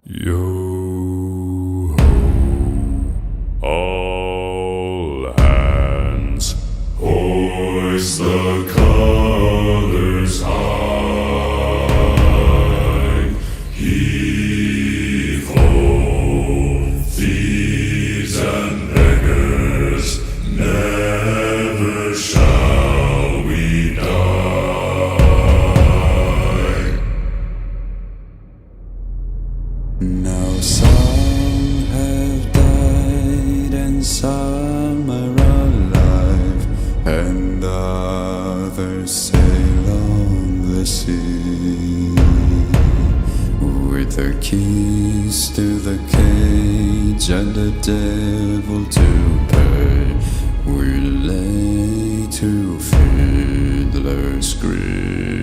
Yo ho, all hands, hoist the colors high. Heave ho, thieves and beggars, never shall we die. Now some have died and some are alive, and others sail on the sea. With the keys to the cage and the devil to pay, we lay to fiddler's grave.